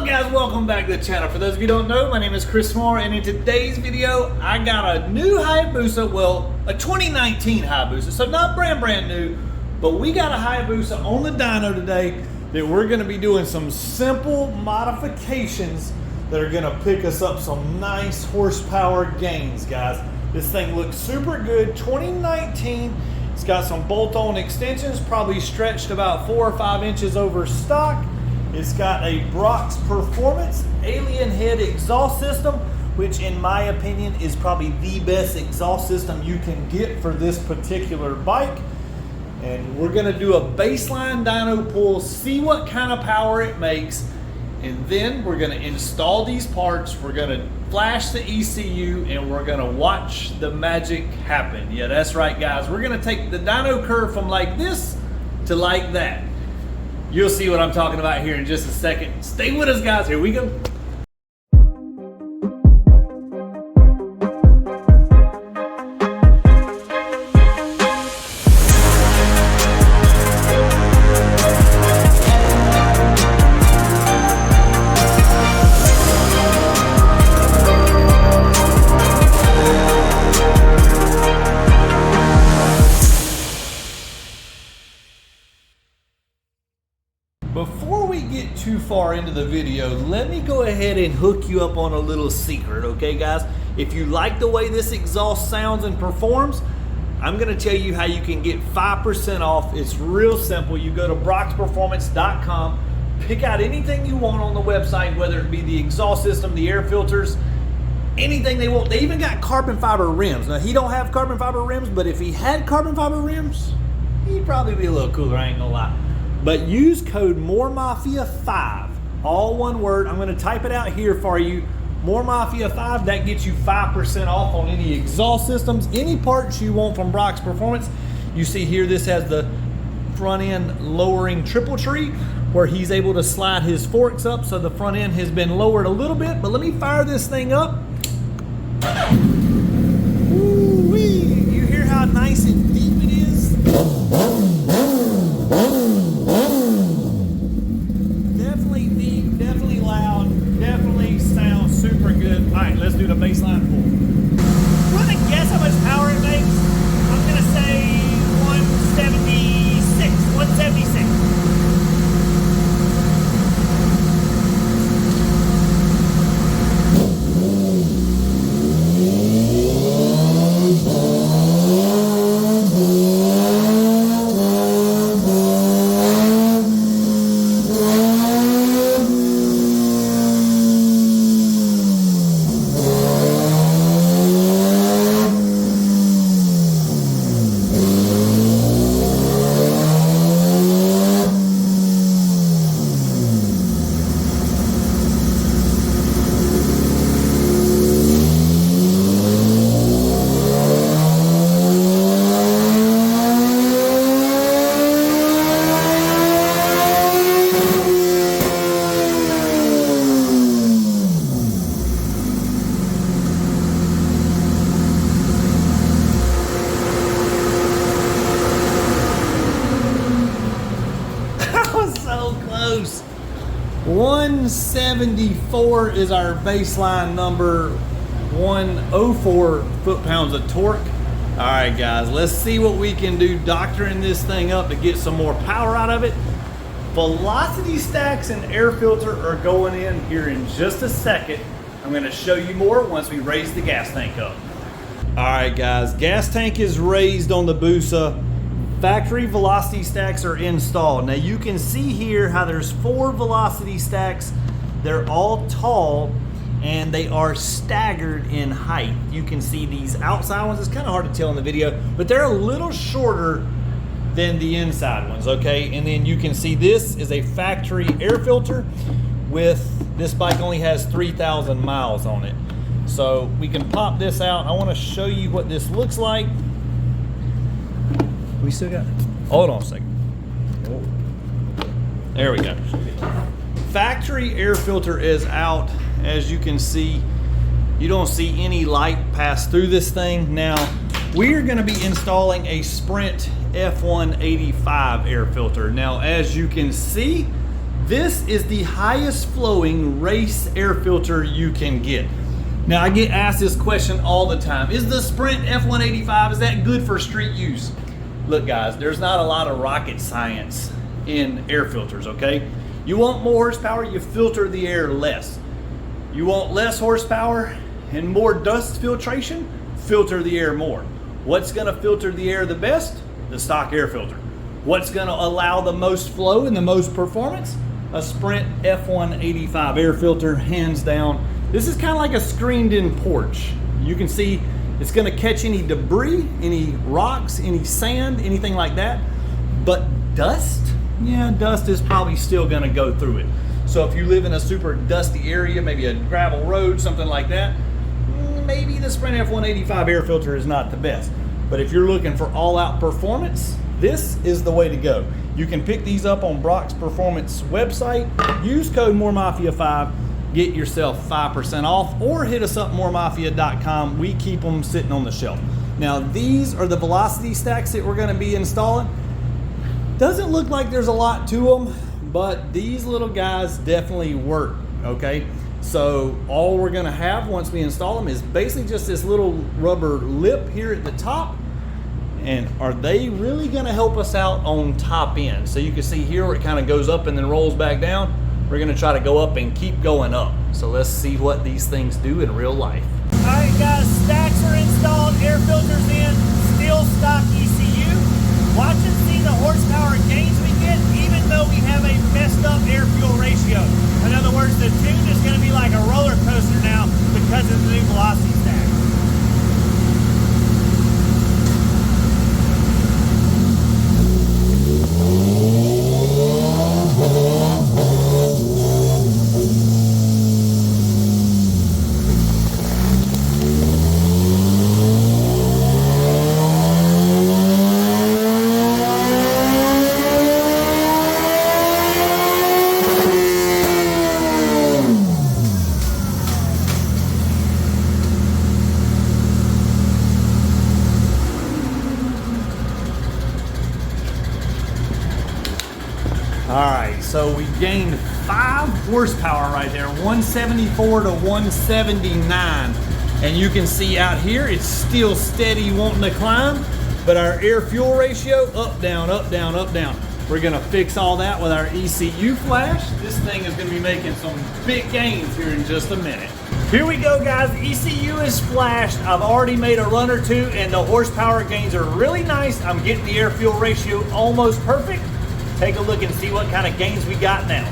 Guys, welcome back to the channel. For those of you who don't know, my name is Chris Moore, and in today's video I got a new Hayabusa, well, a 2019 Hayabusa, so not brand new, but we got a Hayabusa on the dyno today that we're going to be doing some simple modifications that are going to pick us up some nice horsepower gains, guys. This thing looks super good. 2019. It's got some bolt-on extensions, probably stretched about 4 or 5 inches over stock. It's got a Brock's Performance alien head exhaust system, which in my opinion is probably the best exhaust system you can get for this particular bike. And we're gonna do a baseline dyno pull, see what kind of power it makes, and then we're gonna install these parts, we're gonna flash the ECU, and we're gonna watch the magic happen. Yeah, that's right, guys. We're gonna take the dyno curve from like this to like that. You'll see what I'm talking about here in just a second. Stay with us, guys. Here we go. Before we get too far into the video, let me go ahead and hook you up on a little secret, okay guys? If you like the way this exhaust sounds and performs, I'm gonna tell you how you can get 5% off. It's real simple. You go to brocksperformance.com, pick out anything you want on the website, whether it be the exhaust system, the air filters, anything they want. They even got carbon fiber rims. Now, he don't have carbon fiber rims, but if he had carbon fiber rims, he'd probably be a little cooler, I ain't gonna lie. But use code Moore Mafia 5, all one word. I'm gonna type it out here for you. Moore Mafia 5, that gets you 5% off on any exhaust systems, any parts you want from Brock's Performance. You see here, this has the front end lowering triple tree where he's able to slide his forks up, so the front end has been lowered a little bit, but let me fire this thing up. Ooh-wee. You hear how nice and deep it is? Definitely deep, definitely loud, definitely sounds super good. All right, let's do the baseline pull. Want to guess how much power it makes? I'm gonna say 176, 176. So close. 174 is our baseline number, 104 foot-pounds of torque. All right, guys, let's see what we can do doctoring this thing up to get some more power out of it. Velocity stacks and air filter are going in here in just a second. I'm gonna show you more once we raise the gas tank up. All right, guys, gas tank is raised on the busa. Factory velocity stacks are installed. Now you can see here how there's 4 velocity stacks. They're all tall and they are staggered in height. You can see these outside ones. It's kind of hard to tell in the video, but they're a little shorter than the inside ones, okay? And then you can see this is a factory air filter with, this bike only has 3,000 miles on it. So we can pop this out. I want to show you what this looks like. We still got it. Hold on a second. There we go. Factory air filter is out. As you can see, you don't see any light pass through this thing. Now, we're going to be installing a Sprint F185 air filter. Now, as you can see, This is the highest flowing race air filter you can get. Now I get asked this question all the time. Is the Sprint F185, is that good for street use? Look guys, there's not a lot of rocket science in air filters, okay? You want more horsepower, you filter the air less. You want less horsepower and more dust filtration, filter the air more. What's gonna filter the air the best? The stock air filter. What's gonna allow the most flow and the most performance? A Sprint F185 air filter, hands down. This is kind of like a screened in porch. You can see it's gonna catch any debris, any rocks, any sand, anything like that. But dust? Yeah, dust is probably still gonna go through it. So if you live in a super dusty area, maybe a gravel road, something like that, maybe the Sprint F185 air filter is not the best. But if you're looking for all-out performance, this is the way to go. You can pick these up on Brock's Performance website, use code Moore Mafia 5, get yourself 5% off, or hit us up mooremafia.com. We keep them sitting on the shelf. Now these are the velocity stacks that we're gonna be installing. Doesn't look like there's a lot to them, but these little guys definitely work, okay? So all we're gonna have once we install them is basically just this little rubber lip here at the top. And are they really gonna help us out on top end? So you can see here where it kind of goes up and then rolls back down. We're gonna try to go up and keep going up. So let's see what these things do in real life. All right guys, stacks are installed, air filters in, still stock ECU. Watch and see the horsepower gains we get, even though we have a messed up air fuel ratio. In other words, the tune is gonna be like a roller coaster now because of the new velocity stack. All right, so we gained 5 horsepower right there, 174 to 179. And you can see out here, it's still steady wanting to climb, but our air fuel ratio, up, down, up, down, up, down. We're gonna fix all that with our ECU Flash. This thing is gonna be making some big gains here in just a minute. Here we go guys, ECU is flashed. I've already made a run or two and the horsepower gains are really nice. I'm getting the air fuel ratio almost perfect. Take a look and see what kind of gains we got now.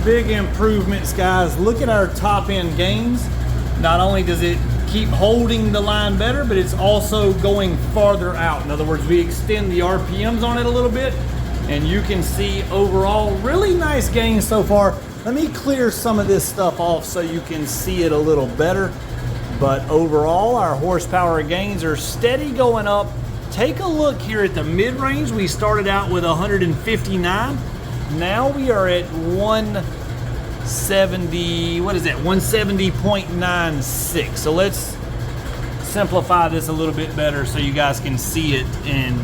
Big improvements, guys. Look at our top end gains. Not only does it keep holding the line better, but it's also going farther out. In other words, we extend the RPMs on it a little bit, and you can see overall really nice gains so far. Let me clear some of this stuff off so you can see it a little better. But overall, our horsepower gains are steady going up. Take a look here at the mid-range. We started out with 159. Now we are at 170, what is that? 170.96. So let's simplify this a little bit better so you guys can see it in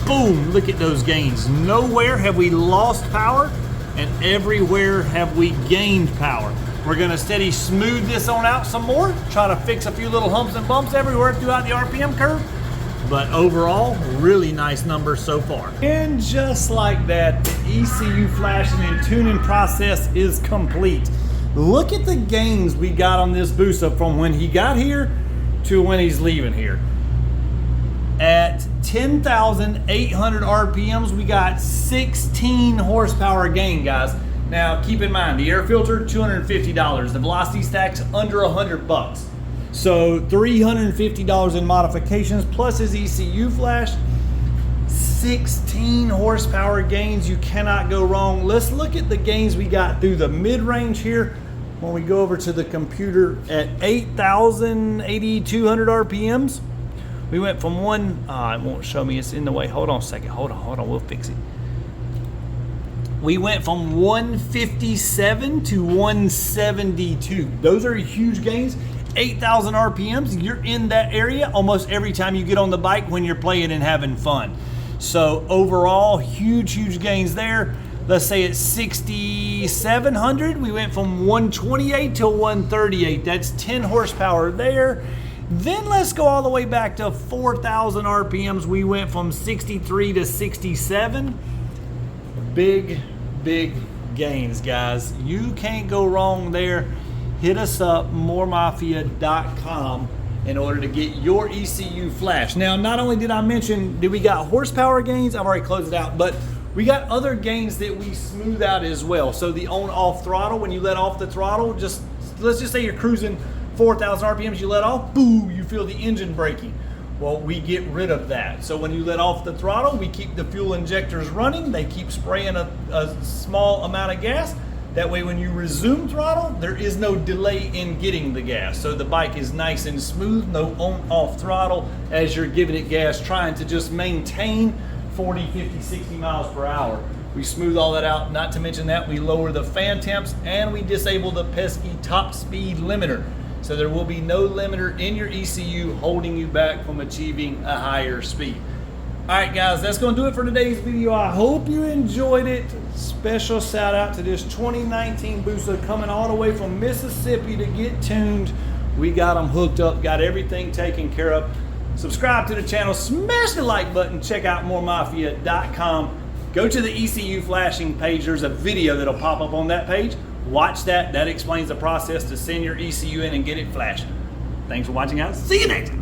boom, look at those gains. Nowhere have we lost power, and everywhere have we gained power. We're gonna steady smooth this on out some more, try to fix a few little humps and bumps everywhere throughout the RPM curve. But overall, really nice numbers so far. And just like that, the ECU flashing and tuning process is complete. Look at the gains we got on this busa from when he got here to when he's leaving here. At 10,800 RPMs, we got 16 horsepower gain, guys. Now, keep in mind, the air filter, $250. The velocity stack's under 100 bucks. So $350 in modifications plus his ECU flash. 16 horsepower gains, you cannot go wrong. Let's look at the gains we got through the mid-range here when we go over to the computer at 8,200 RPMs. We went from it won't show me, it's in the way. Hold on a second, hold on, we'll fix it. We went from 157 to 172. Those are huge gains. 8,000 RPMs, you're in that area almost every time you get on the bike when you're playing and having fun. So overall, huge gains there. Let's say it's 6,700. We went from 128 to 138. That's 10 horsepower there. Then let's go all the way back to 4,000 RPMs. We went from 63 to 67. Big gains, guys. You can't go wrong there. Hit us up, mooremafia.com, in order to get your ECU flash. Now, not only did I mention that we got horsepower gains, I've already closed it out, but we got other gains that we smooth out as well. So the on-off throttle, when you let off the throttle, let's just say you're cruising 4,000 RPMs, you let off, boom, you feel the engine braking. Well, we get rid of that. So when you let off the throttle, we keep the fuel injectors running. They keep spraying a small amount of gas. That way when you resume throttle, there is no delay in getting the gas. So the bike is nice and smooth, no on-off throttle as you're giving it gas, trying to just maintain 40, 50, 60 miles per hour. We smooth all that out. Not to mention that we lower the fan temps and we disable the pesky top speed limiter. So there will be no limiter in your ECU holding you back from achieving a higher speed. All right, guys, that's going to do it for today's video. I hope you enjoyed it. Special shout out to this 2019 Busa coming all the way from Mississippi to get tuned. We got them hooked up, got everything taken care of. Subscribe to the channel, smash the like button, check out mooremafia.com. Go to the ECU flashing page. There's a video that'll pop up on that page. Watch that. That explains the process to send your ECU in and get it flashing. Thanks for watching, guys. See you next time.